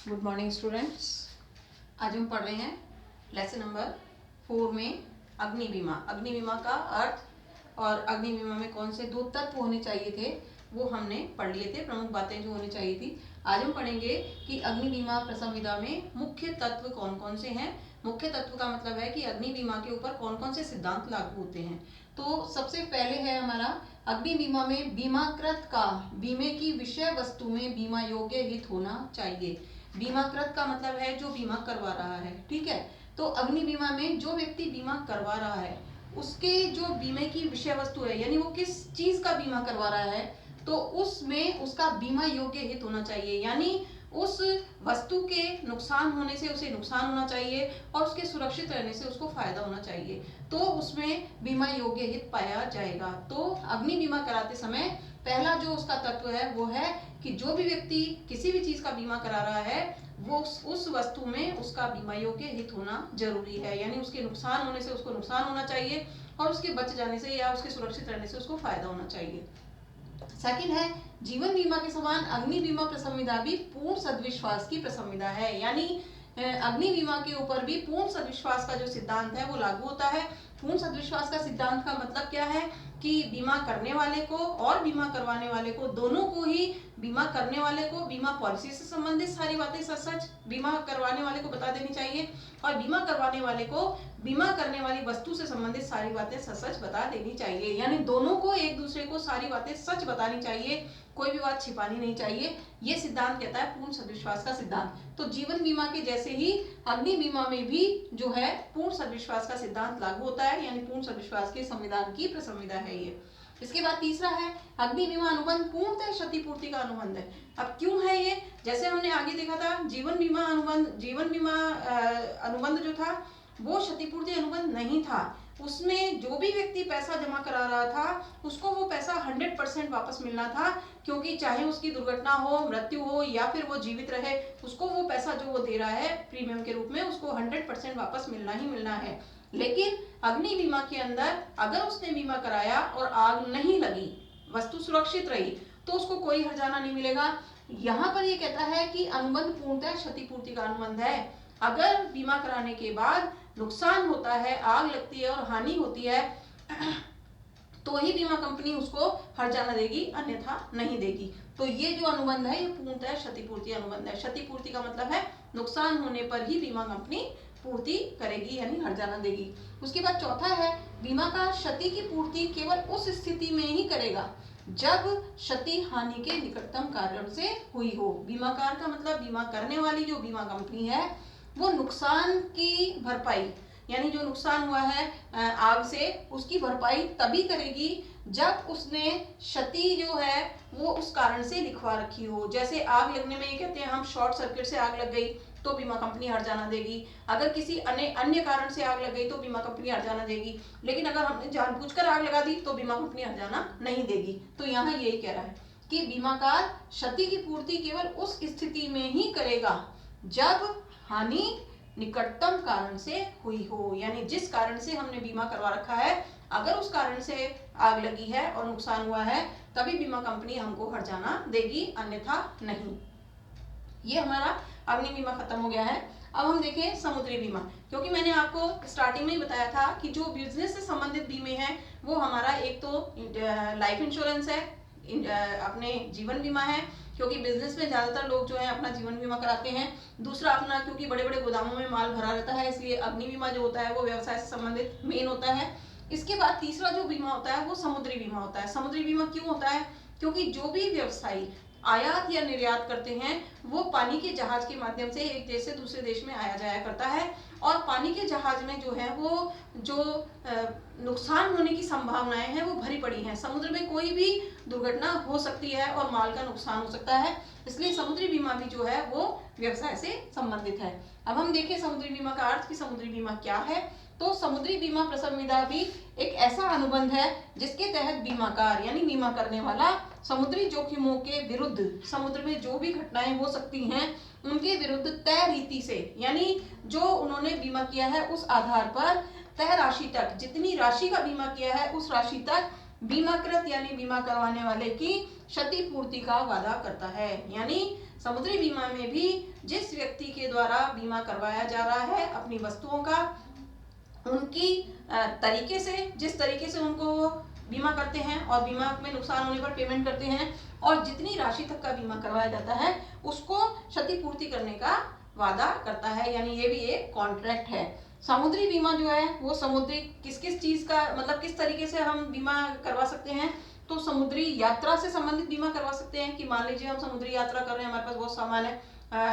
Good morning students. आज हम पढ़ रहे हैं लेसन नंबर 4 में अग्नि बीमा। अग्नि बीमा का अर्थ और अग्नि बीमा में कौन से दो तत्व होने चाहिए थे वो हमने पढ़ लिए थे, प्रमुख बातें जो होनी चाहिए थी। आज हम पढ़ेंगे कि अग्नि बीमा प्रसंविदा में मुख्य तत्व कौन कौन से हैं। मुख्य तत्व का मतलब है कि अग्नि बीमा के ऊपर कौन कौन से सिद्धांत लागू होते हैं। तो सबसे पहले है हमारा अग्नि बीमा में बीमाकृत का बीमे की विषय वस्तु में बीमा योग्य हित होना चाहिए। बीमाकृत का मतलब है जो बीमा करवा रहा है, ठीक है। तो अग्नि बीमा में जो व्यक्ति बीमा करवा रहा है उसके जो बीमे की विषय वस्तु है, यानी वो किस चीज का बीमा करवा रहा है, तो उसमें उसका बीमा योग्य हित होना चाहिए। यानी उस वस्तु के नुकसान होने से उसे नुकसान होना चाहिए और उसके सुरक्षित रहने से उसको फायदा होना चाहिए, तो उसमें बीमा योग्य हित पाया जाएगा। तो अग्नि बीमा कराते समय पहला जो उसका तत्व है वो है कि जो भी व्यक्ति किसी भी चीज का बीमा करा रहा है वो उस वस्तु में उसका बीमा योग्य हित होना जरूरी है। यानी उसके नुकसान होने से उसको नुकसान होना चाहिए और उसके बच जाने से या उसके सुरक्षित रहने से उसको फायदा होना चाहिए। सेकंड है जीवन बीमा के समान अग्नि बीमा प्रसंविदा भी पूर्ण सद्विश्वास की प्रसंविदा है। यानी अग्नि बीमा के ऊपर भी पूर्ण सद्विश्वास का जो सिद्धांत है वो लागू होता है। पूर्ण सद्विश्वास का सिद्धांत का मतलब क्या है कि बीमा करने वाले को और बीमा करवाने वाले को, दोनों को ही, बीमा करने वाले को बीमा पॉलिसी से संबंधित सारी बातें सच सच बीमा करवाने वाले को बता देनी चाहिए और बीमा करवाने वाले को बीमा करने वाली वस्तु से संबंधित सारी बातें सच सच बता देनी चाहिए। यानी दोनों को एक दूसरे को सारी बातें सच बतानी चाहिए, कोई भी बात छिपानी नहीं चाहिए। ये सिद्धांत कहता है पूर्ण सद्विश्वास का सिद्धांत। तो जीवन बीमा के जैसे ही अग्नि बीमा में भी जो है पूर्ण सद्विश्वास का सिद्धांत लागू होता है, यानी पूर्ण सद्विश्वास के संविधान की प्रसंविदा है ये। इसके बाद तीसरा है अग्नि बीमा अनुबंध पूर्णतः क्षतिपूर्ति का अनुबंध है। अब क्यों है ये? जैसे हमने आगे देखा था जीवन बीमा अनुबंध जो था वो क्षतिपूर्ति अनुबंध नहीं था। उसमें जो भी व्यक्ति पैसा जमा करा रहा था उसको वो पैसा 100% वापस मिलना था, क्योंकि चाहे उसकी दुर्घटना हो, मृत्यु हो या फिर वो जीवित रहे, उसको वो पैसा जो वो दे रहा है प्रीमियम के रूप में उसको 100% वापस मिलना ही मिलना है। लेकिन अग्नि बीमा के अंदर अगर उसने बीमा कराया और आग नहीं लगी, वस्तु सुरक्षित रही, तो उसको कोई हर्जाना नहीं मिलेगा। यहाँ पर ये कहता है कि अनुबंध पूर्णतः क्षतिपूर्ति का अनुबंध है। अगर बीमा कराने के बाद नुकसान होता है, आग लगती है और हानि होती है, तो ही बीमा कंपनी उसको हर्जाना देगी, अन्यथा नहीं देगी। तो ये जो अनुबंध है ये पूर्णतः क्षतिपूर्ति अनुबंध है। क्षतिपूर्ति का मतलब है नुकसान होने पर ही बीमा कंपनी पूर्ति करेगी, यानी हर्जाना देगी। उसके बाद चौथा है बीमा का क्षति की पूर्ति केवल उस स्थिति में ही करेगा जब क्षति हानि के निकटतम कारण से हुई हो। बीमाकार का मतलब बीमा करने वाली जो बीमा कंपनी है वो नुकसान की भरपाई, यानी जो नुकसान हुआ है आग से, उसकी भरपाई तभी करेगी जब उसने क्षति जो है वो उस कारण से लिखवा रखी हो। जैसे आग लगने में ये कहते हैं हम शॉर्ट सर्किट से आग लग गई तो बीमा कंपनी हर्जाना देगी, अगर किसी अन्य कारण से आग लग गई तो बीमा कंपनी हर्जाना देगी, लेकिन अगर हमने जानबूझकर आग लगा दी तो बीमा कंपनी हर्जाना नहीं देगी। तो यहाँ यही कह रहा है कि बीमाकार क्षति की पूर्ति केवल उस स्थिति में ही करेगा जब हानि निकटतम कारण से हुई हो। यानी जिस कारण से हमने बीमा करवा रखा है, अगर उस कारण से आग लगी है और नुकसान हुआ है तभी बीमा कंपनी हमको हर्जाना देगी, अन्यथा नहीं। ये हमारा अग्नि बीमा खत्म हो गया है। अब हम देखें समुद्री बीमा, क्योंकि मैंने आपको स्टार्टिंग में ही बताया था कि जो बिजनेस से संबंधित बीमे हैं वो हमारा एक तो लाइफ इंश्योरेंस है, अपने जीवन बीमा है, क्योंकि बिजनेस में ज्यादातर लोग जो है अपना जीवन बीमा कराते हैं। दूसरा अपना, क्योंकि बड़े बड़े गोदामों में माल भरा रहता है, इसलिए अग्नि बीमा जो होता है वो व्यवसाय से संबंधित मेन होता है। इसके बाद तीसरा जो बीमा होता है वो समुद्री बीमा होता है। समुद्री बीमा क्यों होता है? क्योंकि जो भी व्यवसायी आयात या निर्यात करते हैं वो पानी के जहाज के माध्यम से एक देश से दूसरे देश में आया जाया करता है, और पानी के जहाज में जो है वो जो नुकसान होने की संभावनाएं हैं वो भरी पड़ी हैं। समुद्र में कोई भी दुर्घटना हो सकती है और माल का नुकसान हो सकता है, इसलिए समुद्री बीमा भी जो है वो व्यवसाय से संबंधित है। अब हम देखें समुद्री बीमा का अर्थ कि समुद्री बीमा क्या है। तो समुद्री बीमा प्रसंविदा भी एक ऐसा अनुबंध है जिसके तहत बीमाकार यानी बीमा करने वाला समुद्री जोखिमों के विरुद्ध, समुद्र में जो भी घटनाएं हो सकती हैं उनके विरुद्ध तय रीति से, यानी जो उन्होंने बीमा किया है उस आधार पर तय राशि तक, जितनी राशि का बीमा किया है उस राशि तक बीमाकृत यानी बीमा करवाने वाले की क्षतिपूर्ति का वादा करता है। यानी समुद्री बीमा में भी जिस व्यक्ति के द्वारा बीमा करवाया जा रहा है अपनी वस्तुओं का, उनकी तरीके से, जिस तरीके से उनको बीमा करते हैं और बीमा में नुकसान होने पर पेमेंट करते हैं और जितनी राशि तक का बीमा करवाया जाता है उसको क्षतिपूर्ति करने का वादा करता है, यानी ये भी एक कॉन्ट्रैक्ट है। समुद्री बीमा जो है वो समुद्री किस किस चीज का, मतलब किस तरीके से हम बीमा करवा सकते हैं, तो समुद्री यात्रा से संबंधित बीमा करवा सकते हैं कि मान लीजिए हम समुद्री यात्रा कर रहे हैं, हमारे पास बहुत सामान है,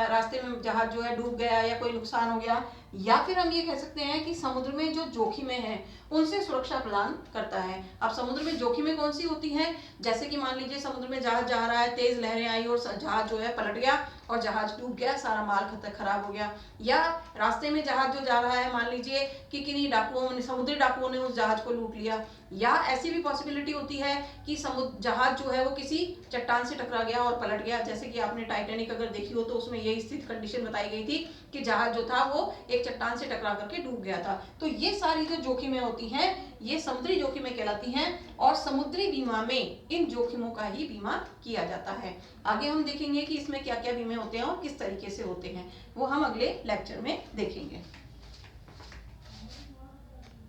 रास्ते में जहाज जो है डूब गया या कोई नुकसान हो गया, या फिर हम ये कह सकते हैं कि समुद्र में जो जोखिमें हैं उनसे सुरक्षा प्रदान करता है। अब समुद्र में जोखिमें कौन सी होती हैं, जैसे कि मान लीजिए समुद्र में जहाज जा रहा है, तेज लहरें आई और जहाज जो है पलट गया और जहाज डूब गया, सारा माल खराब हो गया, या रास्ते में जहाज जो जा रहा है मान लीजिए कि किन्हीं डाकुओं, समुद्री डाकुओं ने उस जहाज को लूट लिया, या ऐसी भी पॉसिबिलिटी होती है कि समुद्र जहाज जो है वो किसी चट्टान से टकरा गया और पलट गया, जैसे कि आपने टाइटैनिक अगर देखी हो तो उसमें यही स्थित कंडीशन बताई गई थी कि जहाज जो था वो एक चट्टान से टकरा करके डूब गया था। तो ये सारी जो जोखिमें होती हैं ये समुद्री जोखिमें कहलाती हैं और समुद्री बीमा में इन जोखिमों का ही बीमा किया जाता है। आगे हम देखेंगे कि इसमें क्या क्या बीमे होते हैं और किस तरीके से होते हैं, वो हम अगले लेक्चर में देखेंगे।